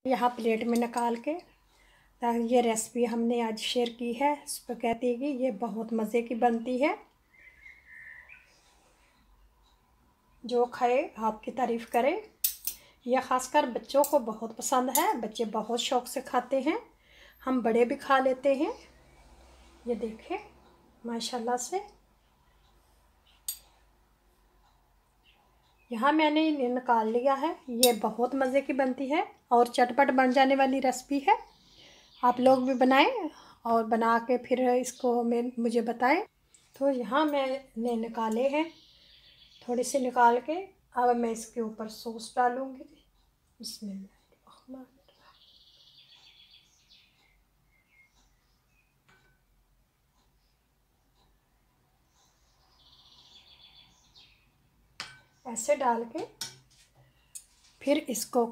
यहाँ प्लेट में निकाल के ये रेसिपी हमने आज शेयर की है स्पगेटी की। ये बहुत मज़े की बनती है, जो खाए आपकी तारीफ़ करे। यह ख़ासकर बच्चों को बहुत पसंद है, बच्चे बहुत शौक़ से खाते हैं, हम बड़े भी खा लेते हैं। ये देखें माशाल्लाह से। यहाँ मैंने निकाल लिया है। ये बहुत मज़े की बनती है और चटपट बन जाने वाली रेसिपी है। आप लोग भी बनाएं और बना के फिर इसको मुझे बताएं। तो यहाँ मैंने निकाले हैं, थोड़ी सी निकाल के अब मैं इसके ऊपर सॉस डालूँगी। इसमें ऐसे डाल के फिर इसको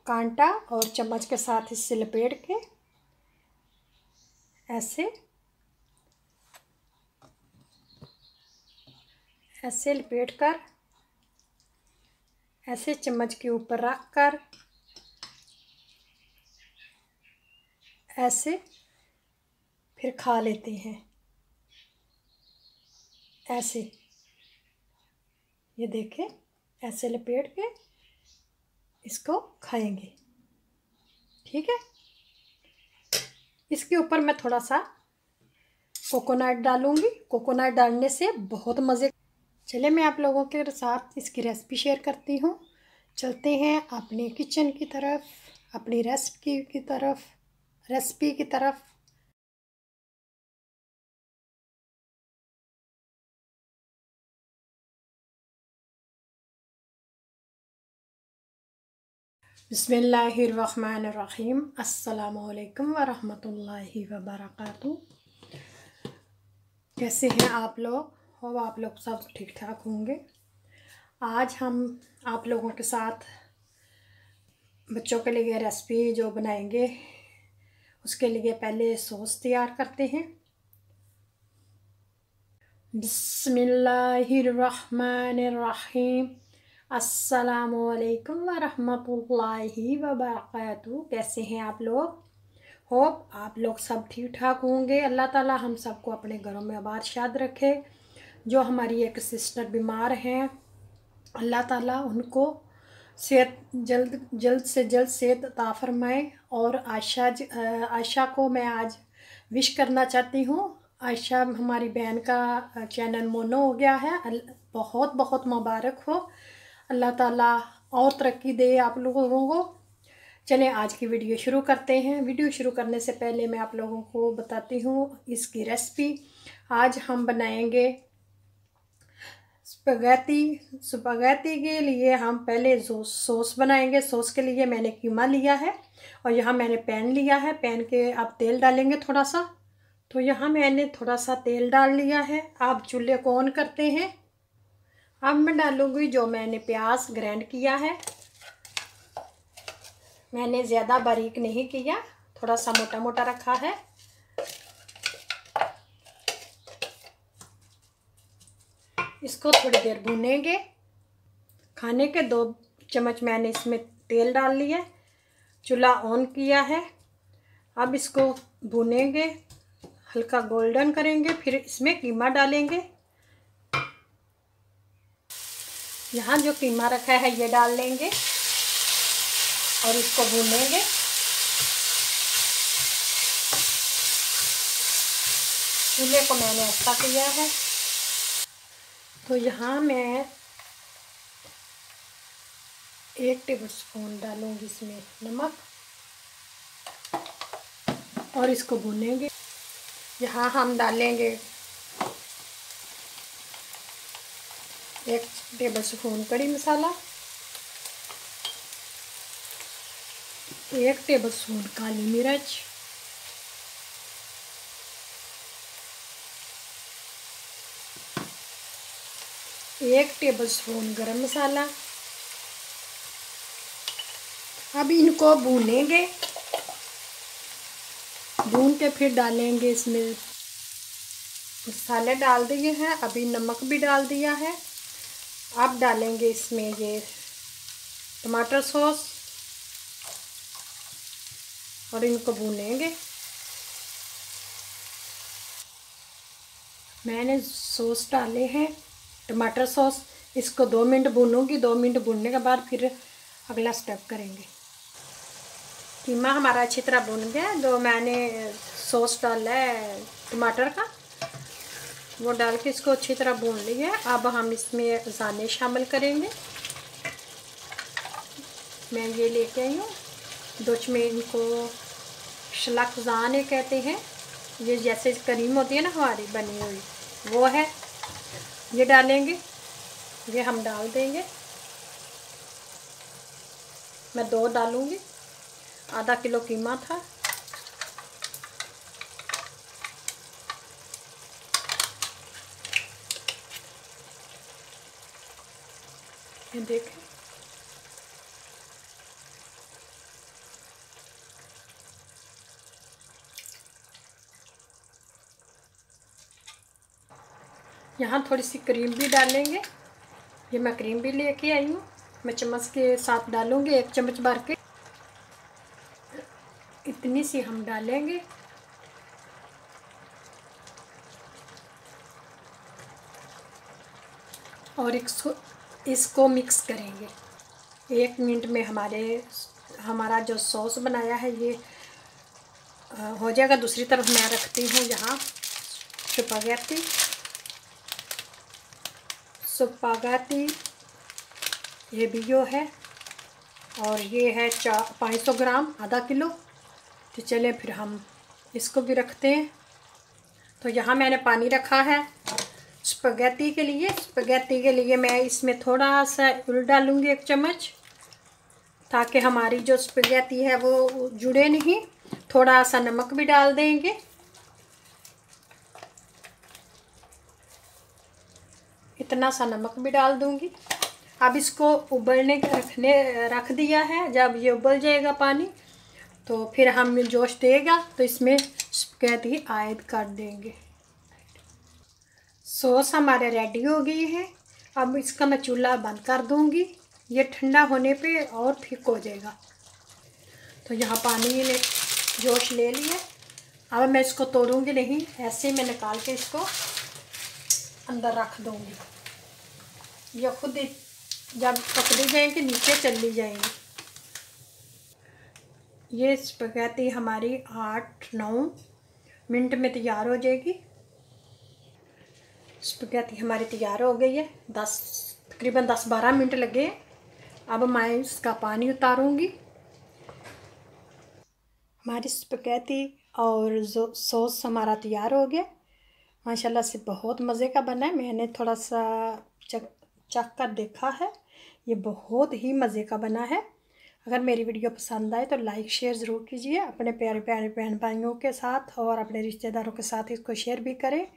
कांटा और चम्मच के साथ इससे लपेट के ऐसे लपेट कर ऐसे चम्मच के ऊपर रख कर ऐसे फिर खा लेते हैं। ऐसे ये देखें, ऐसे लपेट के इसको खाएंगे। ठीक है, इसके ऊपर मैं थोड़ा सा कोकोनट डालूंगी। कोकोनट डालने से बहुत मज़े। चले मैं आप लोगों के साथ इसकी रेसिपी शेयर करती हूँ। चलते हैं अपने किचन की तरफ, अपनी रेसिपी की तरफ। बिस्मिल्लाहिर्रहमानिर्रहीम। अस्सलामुअलैकुम वरहमतुल्लाहि वबरकातुहू। कैसे हैं आप लोग? हो आप लोग सब ठीक ठाक होंगे। आज हम आप लोगों के साथ बच्चों के लिए रेसिपी जो बनाएंगे, उसके लिए पहले सॉस तैयार करते हैं। बिस्मिल्लाहिर्रहमानिर्रहीम। अस्सलामुअलैकुम वरहमतुल्लाहि वबरकातुहू। कैसे हैं आप लोग? होप आप लोग सब ठीक ठाक होंगे। अल्लाह ताला हम सबको अपने घरों में आबाद शाद रखे। जो हमारी एक सिस्टर बीमार हैं, अल्लाह ताला उनको सेहत जल्द से जल्द सेहत अता फरमाए। और आयशा को मैं आज विश करना चाहती हूँ। आयशा हमारी बहन का चैनल मोनो हो गया है, बहुत बहुत मुबारक हो। अल्लाह ताला और तरक्की दे आप लोगों को। चलें आज की वीडियो शुरू करते हैं। वीडियो शुरू करने से पहले मैं आप लोगों को बताती हूँ इसकी रेसिपी। आज हम बनाएंगे स्पगेटी के लिए हम पहले सॉस बनाएंगे। सॉस के लिए मैंने कीमा लिया है और यहाँ मैंने पैन लिया है। पैन के आप तेल डालेंगे थोड़ा सा। तो यहाँ मैंने थोड़ा सा तेल डाल लिया है। आप चूल्हे को ऑन करते हैं। अब मैं डालूँगी जो मैंने प्याज ग्राइंड किया है। मैंने ज़्यादा बारीक नहीं किया, थोड़ा सा मोटा मोटा रखा है। इसको थोड़ी देर भूनेंगे। खाने के 2 चम्मच मैंने इसमें तेल डाल लिया, चूल्हा ऑन किया है। अब इसको भूनेंगे, हल्का गोल्डन करेंगे, फिर इसमें कीमा डालेंगे। यहाँ जो कीमा रखा है ये डाल लेंगे और इसको भूनेंगे। चूल्हे को मैंने ऐसा किया है। तो यहाँ मैं 1 टेबलस्पून डालूंगी इसमें नमक और इसको भूनेंगे। यहाँ हम डालेंगे 1 टेबलस्पून कड़ी मसाला, 1 टेबलस्पून काली मिर्च, 1 टेबलस्पून गरम मसाला। अब इनको भूनेंगे। भून के फिर डालेंगे इसमें मसाले डाल दिए हैं, अभी नमक भी डाल दिया है। अब डालेंगे इसमें ये टमाटर सॉस, और इनको भूनेंगे। मैंने सॉस डाले हैं, टमाटर सॉस। इसको 2 मिनट भूनूंगी। 2 मिनट भूनने के बाद फिर अगला स्टेप करेंगे। कीमा हमारा अच्छी तरह भून गया। जो मैंने सॉस डाला है टमाटर का, वो डाल के इसको अच्छी तरह भून लिया। अब हम इसमें ज़ाने शामिल करेंगे। मैं ये लेके आई हूँ दुच में, इनको शलक ज़ाने कहते हैं। ये जैसे करीम होती है ना हमारी बनी हुई, वो है। ये डालेंगे, ये हम डाल देंगे। मैं 2 डालूंगी, आधा किलो कीमा था। ये देखें, यहाँ थोड़ी सी क्रीम भी डालेंगे। ये मैं क्रीम भी लेके आई हूँ। मैं चम्मच के साथ डालूंगी, 1 चम्मच भर के। इतनी सी हम डालेंगे। और इसको मिक्स करेंगे। 1 मिनट में हमारा जो सॉस बनाया है ये हो जाएगा। दूसरी तरफ मैं रखती हूँ यहाँ स्पगेटी। ये भी जो है, और ये है 500 ग्राम, आधा किलो। तो चलिए फिर हम इसको भी रखते हैं। तो यहाँ मैंने पानी रखा है स्पगेटी के लिए। स्पगेटी के लिए मैं इसमें थोड़ा सा ऑयल डालूँगी, 1 चम्मच, ताकि हमारी जो स्पगेटी है वो जुड़े नहीं। थोड़ा सा नमक भी डाल देंगे। इतना सा नमक भी डाल दूँगी। अब इसको उबलने रख दिया है। जब ये उबल जाएगा पानी, तो फिर हम जोश देगा तो इसमें स्पगेटी ऐड कर देंगे। सॉस हमारे रेडी हो गई है। अब इसका मैं चूल्हा बंद कर दूंगी। ये ठंडा होने पे और थिक हो जाएगा। तो यहाँ पानी ने जोश ले लिया। अब मैं इसको तोड़ूंगी नहीं, ऐसे ही मैं निकाल के इसको अंदर रख दूंगी। ये खुद जब पकड़ी जाएंगे नीचे चली जाएंगी। ये स्पगेटी हमारी 8-9 मिनट में तैयार हो जाएगी। स्पगेटी हमारी तैयार हो गई है। तकरीबन 10-12 मिनट लगे। अब मैं इसका पानी उतारूंगी। हमारी स्पगेटी और जो सॉस हमारा तैयार हो गया। माशाल्लाह से बहुत मज़े का बना है। मैंने थोड़ा सा चख कर देखा है, ये बहुत ही मज़े का बना है। अगर मेरी वीडियो पसंद आए तो लाइक शेयर ज़रूर कीजिए अपने प्यारे प्यारे बहन भाइयों के साथ, और अपने रिश्तेदारों के साथ इसको शेयर भी करें।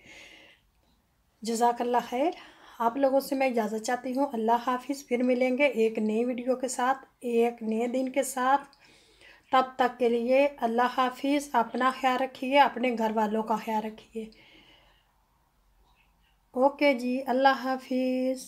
जज़ाकल्लाह खैर। आप लोगों से मैं इजाज़त चाहती हूँ। अल्लाह हाफिज़। फिर मिलेंगे एक नई वीडियो के साथ, एक नए दिन के साथ। तब तक के लिए अल्लाह हाफिज़। अपना ख्याल रखिए, अपने घर वालों का ख्याल रखिए। ओके जी, अल्लाह हाफिज़।